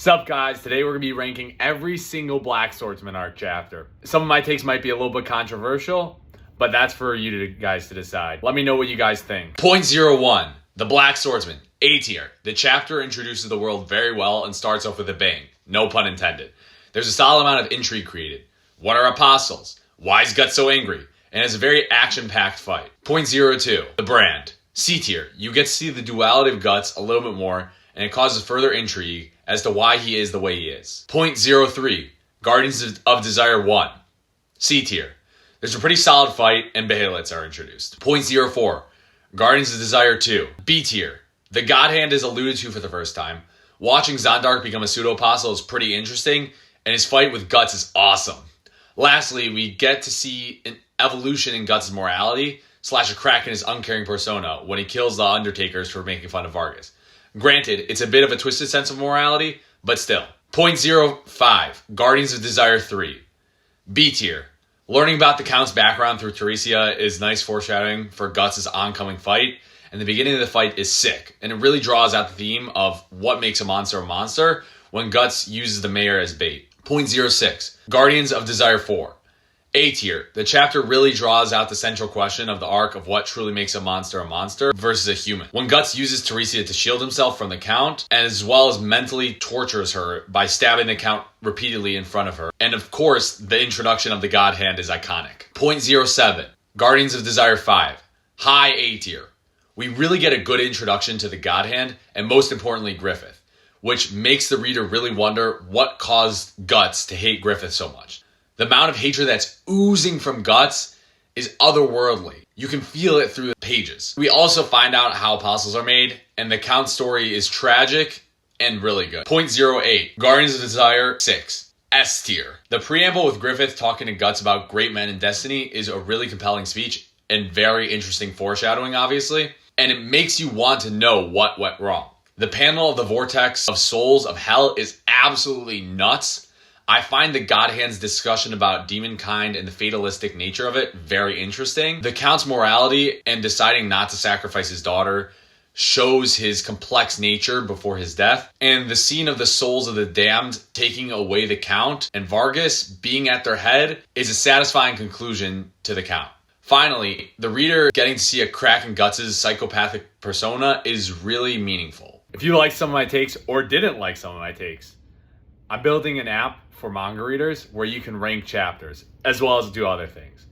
Sup guys, today we're going to be ranking every single Black Swordsman arc chapter. Some of my takes might be a little bit controversial, but that's for you guys to decide. Let me know what you guys think. Point 01, The Black Swordsman, A tier. The chapter introduces the world very well and starts off with a bang. No pun intended. There's a solid amount of intrigue created. What are apostles? Why is Guts so angry? And it's a very action-packed fight. Point 02, The Brand, C tier. You get to see the duality of Guts a little bit more, and it causes further intrigue as to why he is the way he is. Point 03, Guardians of Desire 1, C tier. There's a pretty solid fight and behemoths are introduced. Point 04, Guardians of Desire 2, B tier. The God Hand is alluded to for the first time. Watching Zondark become a pseudo-apostle is pretty interesting, and his fight with Guts is awesome. Lastly, we get to see an evolution in Guts' morality / a crack in his uncaring persona when he kills the Undertakers for making fun of Vargas. Granted, it's a bit of a twisted sense of morality, but still. Point 05, Guardians of Desire 3, B tier. Learning about the Count's background through Teresia is nice foreshadowing for Guts' oncoming fight, and the beginning of the fight is sick, and it really draws out the theme of what makes a monster when Guts uses the mayor as bait. Point 06, Guardians of Desire 4, A tier. The chapter really draws out the central question of the arc of what truly makes a monster versus a human. When Guts uses Teresia to shield himself from the Count, and as well as mentally tortures her by stabbing the Count repeatedly in front of her. And of course, the introduction of the God Hand is iconic. Point 07, Guardians of Desire 5, high A tier. We really get a good introduction to the God Hand, and most importantly, Griffith, which makes the reader really wonder what caused Guts to hate Griffith so much. The amount of hatred that's oozing from Guts is otherworldly. You can feel it through the pages. We also find out how apostles are made, and the Count story is tragic and really good. Point 08, Guardians of Desire 6, S tier. The preamble with Griffith talking to Guts about great men and destiny is a really compelling speech and very interesting foreshadowing, obviously, and it makes you want to know what went wrong. The panel of the Vortex of Souls of Hell is absolutely nuts. I find the God Hand's discussion about demonkind and the fatalistic nature of it very interesting. The Count's morality and deciding not to sacrifice his daughter shows his complex nature before his death. And the scene of the souls of the damned taking away the Count and Vargas being at their head is a satisfying conclusion to the Count. Finally, the reader getting to see a crack in Guts' psychopathic persona is really meaningful. If you like some of my takes or didn't like some of my takes, I'm building an app for manga readers where you can rank chapters as well as do other things.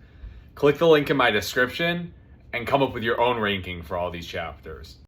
Click the link in my description and come up with your own ranking for all these chapters.